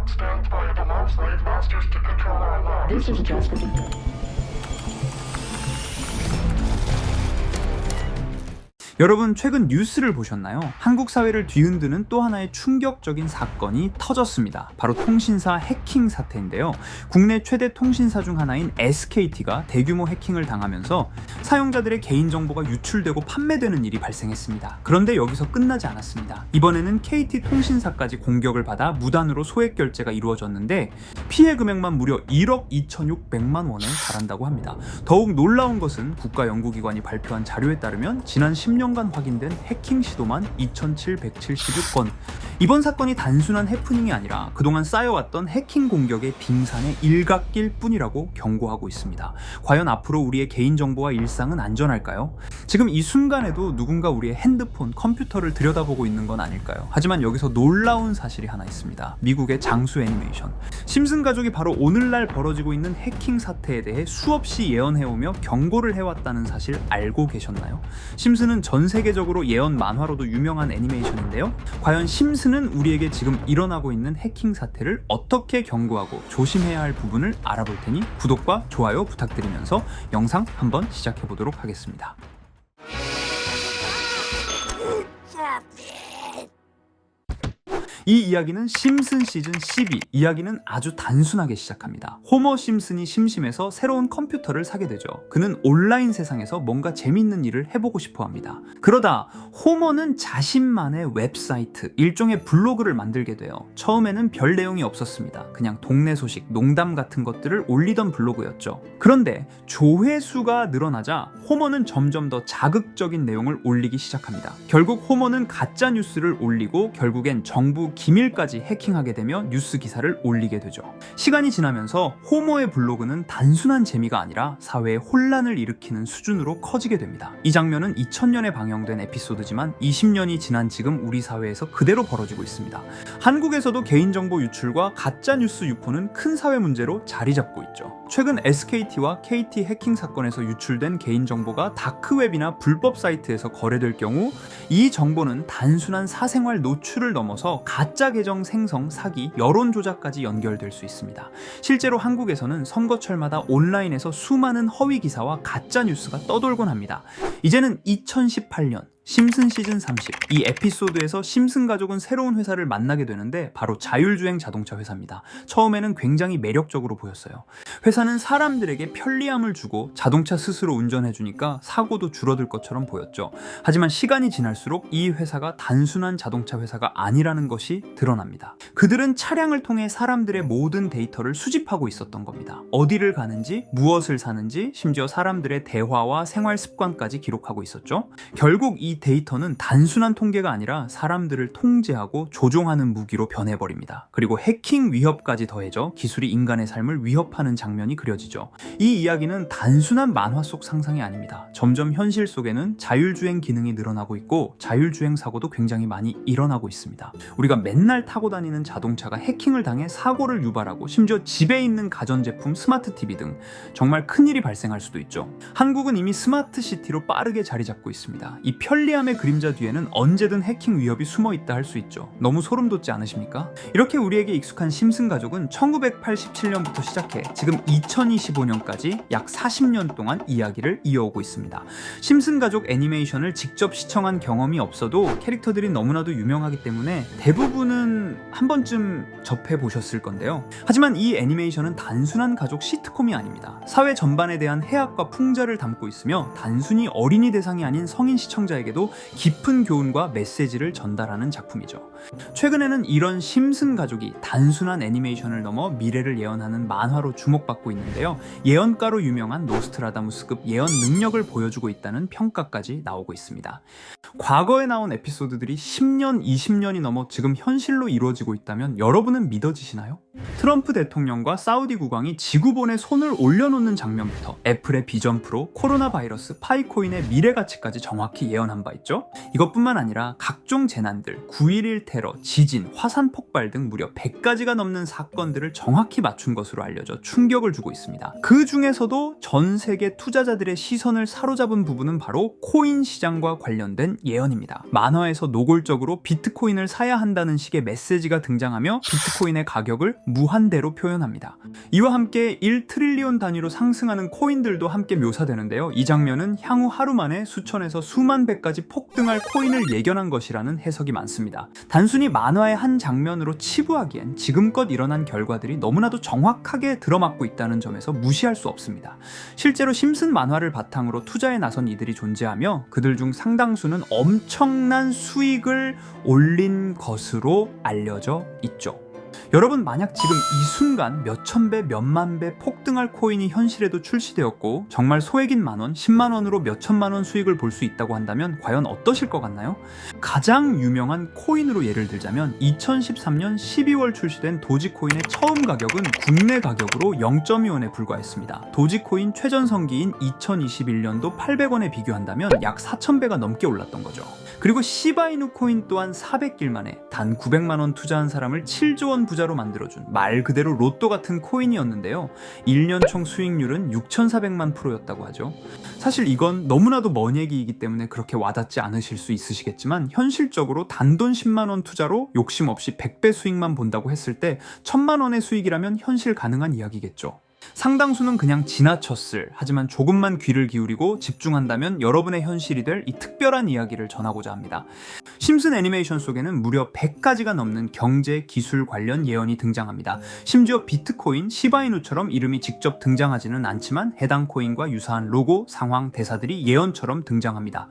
stand by and allow slave masters to control our lives. This is just the beginning. 여러분 최근 뉴스를 보셨나요? 한국 사회를 뒤흔드는 또 하나의 충격적인 사건이 터졌습니다. 바로 통신사 해킹 사태인데요. 국내 최대 통신사 중 하나인 SKT가 대규모 해킹을 당하면서 사용자들의 개인정보가 유출되고 판매되는 일이 발생했습니다. 그런데 여기서 끝나지 않았습니다. 이번에는 KT통신사까지 공격을 받아 무단으로 소액 결제가 이루어졌는데 피해 금액만 무려 1억 2,600만 원에 달한다고 합니다. 더욱 놀라운 것은 국가연구기관이 발표한 자료에 따르면 지난 10년간 확인된 해킹 시도만 2,776건. 이번 사건이 단순한 해프닝이 아니라 그동안 쌓여왔던 해킹 공격의 빙산의 일각일 뿐이라고 경고하고 있습니다. 과연 앞으로 우리의 개인정보와 일상은 안전할까요? 지금 이 순간에도 누군가 우리의 핸드폰, 컴퓨터를 들여다보고 있는 건 아닐까요? 하지만 여기서 놀라운 사실이 하나 있습니다. 미국의 장수 애니메이션 심슨 가족이 바로 오늘날 벌어지고 있는 해킹 사태에 대해 수없이 예언해오며 경고를 해왔다는 사실 알고 계셨나요? 심슨은 전 세계적으로 예언 만화로도 유명한 애니메이션인데요. 과연 심슨은 우리에게 지금 일어나고 있는 해킹 사태를 어떻게 경고하고 조심해야 할 부분을 알아볼 테니 구독과 좋아요 부탁드리면서 영상 한번 시작해 보도록 하겠습니다. 이 이야기는 심슨 시즌 12, 이야기는 아주 단순하게 시작합니다. 호머 심슨이 심심해서 새로운 컴퓨터를 사게 되죠. 그는 온라인 세상에서 뭔가 재밌는 일을 해보고 싶어 합니다. 그러다 호머는 자신만의 웹사이트, 일종의 블로그를 만들게 돼요. 처음에는 별 내용이 없었습니다. 그냥 동네 소식, 농담 같은 것들을 올리던 블로그였죠. 그런데 조회수가 늘어나자 호머는 점점 더 자극적인 내용을 올리기 시작합니다. 결국 호머는 가짜 뉴스를 올리고 결국엔 정부 기밀까지 해킹하게 되며 뉴스 기사를 올리게 되죠. 시간이 지나면서 호머의 블로그는 단순한 재미가 아니라 사회에 혼란을 일으키는 수준으로 커지게 됩니다. 이 장면은 2000년에 방영된 에피소드지만 20년이 지난 지금 우리 사회에서 그대로 벌어지고 있습니다. 한국에서도 개인정보 유출과 가짜뉴스 유포는 큰 사회 문제로 자리 잡고 있죠. 최근 SKT와 KT 해킹 사건에서 유출된 개인정보가 다크웹이나 불법 사이트에서 거래될 경우 이 정보는 단순한 사생활 노출을 넘어서 가짜 계정 생성, 사기, 여론 조작까지 연결될 수 있습니다. 실제로 한국에서는 선거철마다 온라인에서 수많은 허위 기사와 가짜 뉴스가 떠돌곤 합니다. 이제는 2018년 심슨 시즌 30, 이 에피소드에서 심슨 가족은 새로운 회사를 만나게 되는데 바로 자율주행 자동차 회사입니다. 처음에는 굉장히 매력적으로 보였어요. 회사는 사람들에게 편리함을 주고 자동차 스스로 운전해주니까 사고도 줄어들 것처럼 보였죠. 하지만 시간이 지날수록 이 회사가 단순한 자동차 회사가 아니라는 것이 드러납니다. 그들은 차량을 통해 사람들의 모든 데이터를 수집하고 있었던 겁니다. 어디를 가는지, 무엇을 사는지, 심지어 사람들의 대화와 생활 습관까지 기록하고 있었죠. 결국 이 데이터는 단순한 통계가 아니라 사람들을 통제하고 조종하는 무기로 변해버립니다. 그리고 해킹 위협까지 더해져 기술이 인간의 삶을 위협하는 장면이 그려지죠. 이 이야기는 단순한 만화 속 상상이 아닙니다. 점점 현실 속에는 자율주행 기능이 늘어나고 있고 자율주행 사고도 굉장히 많이 일어나고 있습니다. 우리가 맨날 타고 다니는 자동차가 해킹을 당해 사고를 유발하고 심지어 집에 있는 가전제품, 스마트 TV 등 정말 큰일이 발생할 수도 있죠. 한국은 이미 스마트 시티로 빠르게 자리 잡고 있습니다. 이 편리함의 그림자 뒤에는 언제든 해킹 위협이 숨어 있다 할 수 있죠. 너무 소름 돋지 않으십니까? 이렇게 우리에게 익숙한 심슨 가족은 1987년부터 시작해 지금 2025년까지 약 40년 동안 이야기를 이어오고 있습니다. 심슨 가족 애니메이션을 직접 시청한 경험이 없어도 캐릭터들이 너무나도 유명하기 때문에 대부분은 한 번쯤 접해보셨을 건데요. 하지만 이 애니메이션은 단순한 가족 시트콤이 아닙니다. 사회 전반에 대한 해악과 풍자를 담고 있으며 단순히 어린이 대상이 아닌 성인 시청자에게도 깊은 교훈과 메시지를 전달하는 작품이죠. 최근에는 이런 심슨 가족이 단순한 애니메이션을 넘어 미래를 예언하는 만화로 주목받고 있는데요. 예언가로 유명한 노스트라다무스급 예언 능력을 보여주고 있다는 평가까지 나오고 있습니다. 과거에 나온 에피소드들이 10년, 20년이 넘어 지금 현실로 이루어지고 있다면 여러분은 믿어지시나요? 트럼프 대통령과 사우디 국왕이 지구본에 손을 올려놓는 장면부터 애플의 비전 프로, 코로나 바이러스, 파이코인의 미래 가치까지 정확히 예언한 바 있죠. 이것뿐만 아니라 각종 재난들, 9.11 테러, 지진, 화산 폭발 등 무려 100가지가 넘는 사건들을 정확히 맞춘 것으로 알려져 충격을 주고 있습니다. 그 중에서도 전 세계 투자자들의 시선을 사로잡은 부분은 바로 코인 시장과 관련된 예언입니다. 만화에서 노골적으로 비트코인을 사야 한다는 식의 메시지가 등장하며 비트코인의 가격을 무한대로 표현합니다. 이와 함께 1트릴리온 단위로 상승하는 코인들도 함께 묘사되는데요. 이 장면은 향후 하루 만에 수천에서 수만 배까지 폭등할 코인을 예견한 것이라는 해석이 많습니다. 단순히 만화의 한 장면으로 치부하기엔 지금껏 일어난 결과들이 너무나도 정확하게 들어맞고 있다는 점에서 무시할 수 없습니다. 실제로 심슨 만화를 바탕으로 투자에 나선 이들이 존재하며 그들 중 상당수는 엄청난 수익을 올린 것으로 알려져 있죠. 여러분, 만약 지금 이 순간 몇천 배, 몇만 배 폭등할 코인이 현실에도 출시되었고 정말 소액인 만원, 10만원으로 몇천만원 수익을 볼 수 있다고 한다면 과연 어떠실 것 같나요? 가장 유명한 코인으로 예를 들자면 2013년 12월 출시된 도지코인의 처음 가격은 국내 가격으로 0.2원에 불과했습니다. 도지코인 최전성기인 2021년도 800원에 비교한다면 약 4,000배가 넘게 올랐던 거죠. 그리고 시바이누 코인 또한 400길 만에 단 900만원 투자한 사람을 7조원 부자로 만들어준 말 그대로 로또 같은 코인이었는데요. 1년 총 수익률은 6,400만 %였다고 하죠. 사실 이건 너무나도 먼 얘기이기 때문에 그렇게 와닿지 않으실 수 있으시겠지만 현실적으로 단돈 10만원 투자로 욕심 없이 100배 수익만 본다고 했을 때 1,000만원의 수익이라면 현실 가능한 이야기겠죠. 상당수는 그냥 지나쳤을, 하지만 조금만 귀를 기울이고 집중한다면 여러분의 현실이 될 이 특별한 이야기를 전하고자 합니다. 심슨 애니메이션 속에는 무려 100가지가 넘는 경제, 기술 관련 예언이 등장합니다. 심지어 비트코인, 시바이누처럼 이름이 직접 등장하지는 않지만 해당 코인과 유사한 로고, 상황, 대사들이 예언처럼 등장합니다.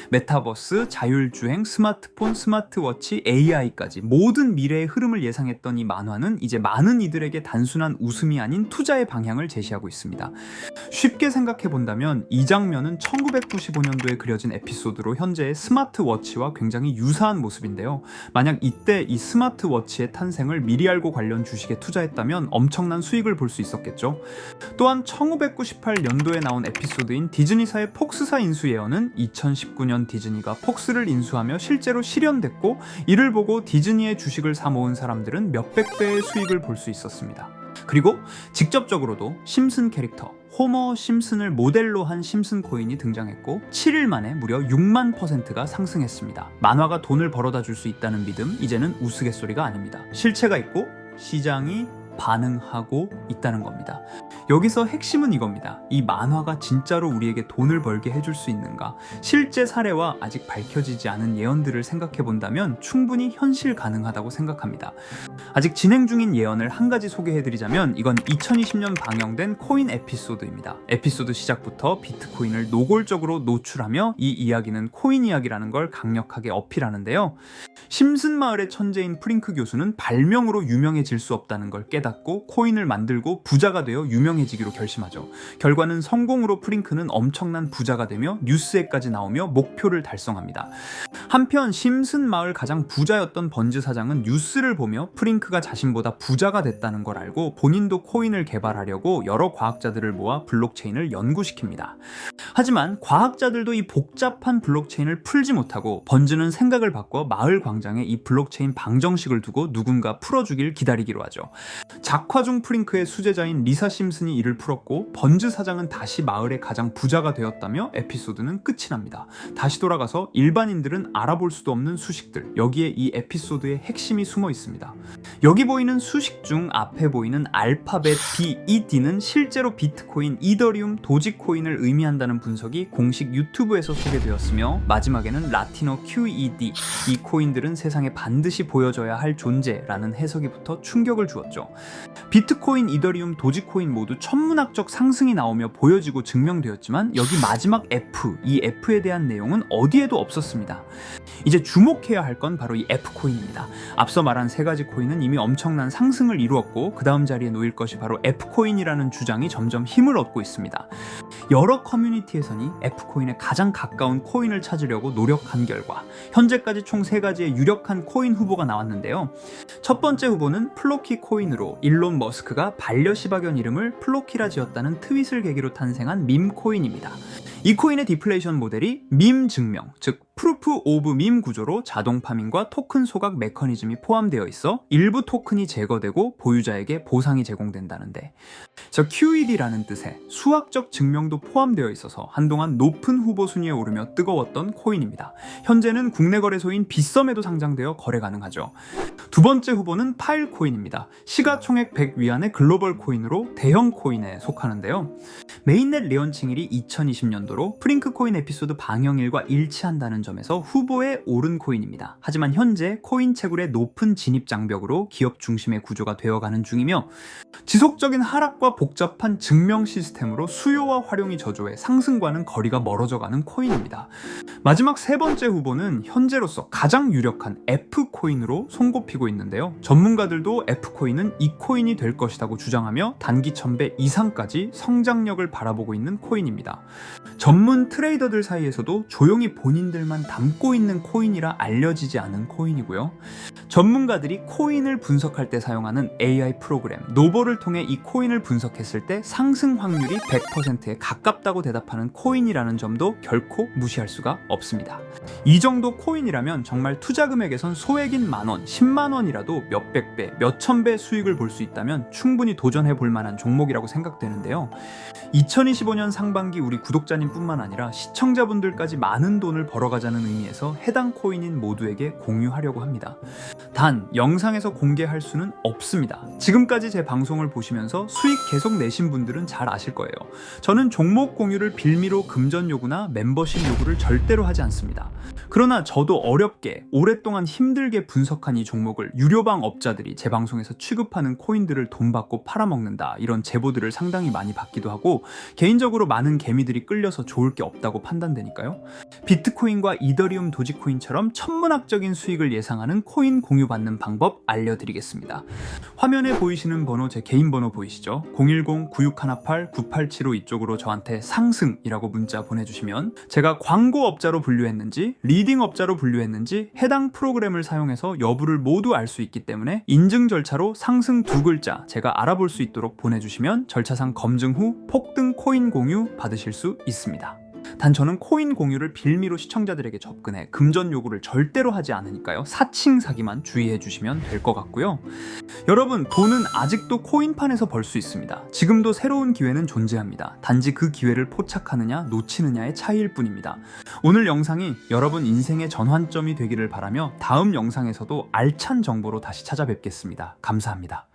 메타버스, 자율주행, 스마트폰, 스마트워치, AI까지 모든 미래의 흐름을 예상했던 이 만화는 이제 많은 이들에게 단순한 웃음이 아닌 투자의 방향을 제시하고 있습니다. 쉽게 생각해 본다면 이 장면은 1995년도에 그려진 에피소드로 현재의 스마트워치와 굉장히 유사한 모습인데요. 만약 이때 이 스마트워치의 탄생을 미리 알고 관련 주식에 투자했다면 엄청난 수익을 볼 수 있었겠죠. 또한 1998년도에 나온 에피소드인 디즈니사의 폭스사 인수 예언은 2019년 디즈니가 폭스를 인수하며 실제로 실현됐고, 이를 보고 디즈니의 주식을 사 모은 사람들은 몇백 배의 수익을 볼 수 있었습니다. 그리고 직접적으로도 심슨 캐릭터 호머 심슨을 모델로 한 심슨 코인이 등장했고 7일 만에 무려 6만 %가 상승했습니다. 만화가 돈을 벌어다 줄 수 있다는 믿음, 이제는 우스갯소리가 아닙니다. 실체가 있고 시장이 반응하고 있다는 겁니다. 여기서 핵심은 이겁니다. 이 만화가 진짜로 우리에게 돈을 벌게 해줄 수 있는가? 실제 사례와 아직 밝혀지지 않은 예언들을 생각해 본다면 충분히 현실 가능하다고 생각합니다. 아직 진행 중인 예언을 한 가지 소개해드리자면 이건 2020년 방영된 코인 에피소드입니다. 에피소드 시작부터 비트코인을 노골적으로 노출하며 이 이야기는 코인 이야기라는 걸 강력하게 어필하는데요. 심슨 마을의 천재인 프링크 교수는 발명으로 유명해질 수 없다는 걸 깨닫고 코인을 만들고 부자가 되어 유명해지기로 결심하죠. 결과는 성공으로 프링크는 엄청난 부자가 되며 뉴스에까지 나오며 목표를 달성합니다. 한편 심슨 마을 가장 부자였던 번즈 사장은 뉴스를 보며 프링크가 자신보다 부자가 됐다는 걸 알고 본인도 코인을 개발하려고 여러 과학자들을 모아 블록체인을 연구시킵니다. 하지만 과학자들도 이 복잡한 블록체인을 풀지 못하고 번즈는 생각을 바꿔 마을 광장에 이 블록체인 방정식을 두고 누군가 풀어주길 기다리기로 하죠. 작화 중 프링크의 수제자인 리사 심슨이 이를 풀었고 번즈 사장은 다시 마을의 가장 부자가 되었다며 에피소드는 끝이 납니다. 다시 돌아가서 일반인들은 알아볼 수도 없는 수식들, 여기에 이 에피소드의 핵심이 숨어 있습니다. 여기 보이는 수식 중 앞에 보이는 알파벳 B, 이 D는 실제로 비트코인, 이더리움, 도지코인을 의미한다는 분석이 공식 유튜브에서 소개되었으며 마지막에는 라틴어 QED, 이 코인들은 세상에 반드시 보여줘야 할 존재라는 해석이 붙어 충격을 주었죠. 비트코인, 이더리움, 도지코인 모두 천문학적 상승이 나오며 보여지고 증명되었지만 여기 마지막 F, 이 F에 대한 내용은 어디에도 없었습니다. 이제 주목해야 할 건 바로 이 F코인입니다. 앞서 말한 세 가지 코인은 이미 엄청난 상승을 이루었고 그 다음 자리에 놓일 것이 바로 F코인이라는 주장이 점점 힘을 얻고 있습니다. 여러 커뮤니티에서는 F코인에 가장 가까운 코인을 찾으려고 노력한 결과 현재까지 총 3가지의 유력한 코인 후보가 나왔는데요. 첫 번째 후보는 플로키 코인으로 일론 머스크가 반려시바견 이름을 플로키라 지었다는 트윗을 계기로 탄생한 밈코인입니다. 이 코인의 디플레이션 모델이 밈 증명, 즉 프루프 오브 밈 구조로 자동 파밍과 토큰 소각 메커니즘이 포함되어 있어 일부 토큰이 제거되고 보유자에게 보상이 제공된다는데, QED라는 뜻의 수학적 증명도 포함되어 있어서 한동안 높은 후보 순위에 오르며 뜨거웠던 코인입니다. 현재는 국내 거래소인 빗썸에도 상장되어 거래 가능하죠. 두 번째 후보는 파일코인입니다. 시가총액 100 위안의 글로벌 코인으로 대형 코인에 속하는데요. 메인넷 레언칭일이 2020년도로 프링크 코인 에피소드 방영일과 일치한다는 점에서 후보에 오른 코인입니다. 하지만 현재 코인 채굴의 높은 진입 장벽으로 기업 중심의 구조가 되어가는 중이며, 지속적인 하락과 복잡한 증명 시스템으로 수요와 활용이 저조해 상승과는 거리가 멀어져가는 코인입니다. 마지막 세 번째 후보는 현재로서 가장 유력한 F코인으로 손꼽히고 있는데요. 전문가들도 F코인은 이 코인이 될 것이라고 주장하며 단기 1000배 이상까지 성장력을 바라보고 있는 코인입니다. 전문 트레이더들 사이에서도 조용히 본인들만 담고 있는 코인이라 알려지지 않은 코인이고요. 전문가들이 코인을 분석할 때 사용하는 AI 프로그램 노보를 통해 이 코인을 분석했을 때 상승 확률이 100%에 가깝다고 대답하는 코인이라는 점도 결코 무시할 수가 없습니다. 이 정도 코인이라면 정말 투자 금액에선 소액인 만원, 10만원이라도 몇백 배, 몇천 배 수익을 볼 수 있다면 충분히 도전해 볼 만한 종목이라고 생각되는데요. 2025년 상반기 우리 구독자님 뿐만 아니라 시청자분들까지 많은 돈을 벌어가자는 의미에서 해당 코인인 모두에게 공유하려고 합니다. 단 영상에서 공개할 수는 없습니다. 지금까지 제 방송을 보시면서 수익 계속 내신 분들은 잘 아실 거예요. 저는 종목 공유를 빌미로 금전 요구나 멤버십 요구를 절대로 하지 않습니다. 그러나 저도 어렵게 오랫동안 힘들게 분석한 이 종목을 유료방 업자들이 제 방송에서 취급하는 코인들을 돈 받고 팔아먹는다, 이런 제보들을 상당히 많이 받기도 하고 개인적으로 많은 개미들이 끌려서 좋을 게 없다고 판단되니까요. 비트코인과 이더리움 도지코인처럼 천문학적인 수익을 예상하는 코인 공유받는 방법 알려드리겠습니다. 화면에 보이시는 번호 제 개인 번호 보이시죠? 010-9618-9875 이쪽으로 저한테 상승이라고 문자 보내주시면 제가 광고업자로 분류했는지 리딩업자로 분류했는지 해당 프로그램을 사용해서 여부를 모두 알 수 있기 때문에 인증 절차로 상승 2글자 제가 알아볼 수 있도록 보내주시면 절차상 검증 후 폭등 코인 공유 받으실 수 있습니다. 단 저는 코인 공유를 빌미로 시청자들에게 접근해 금전 요구를 절대로 하지 않으니까요. 사칭 사기만 주의해 주시면 될 것 같고요. 여러분, 돈은 아직도 코인판에서 벌 수 있습니다. 지금도 새로운 기회는 존재합니다. 단지 그 기회를 포착하느냐 놓치느냐의 차이일 뿐입니다. 오늘 영상이 여러분 인생의 전환점이 되기를 바라며 다음 영상에서도 알찬 정보로 다시 찾아뵙겠습니다. 감사합니다.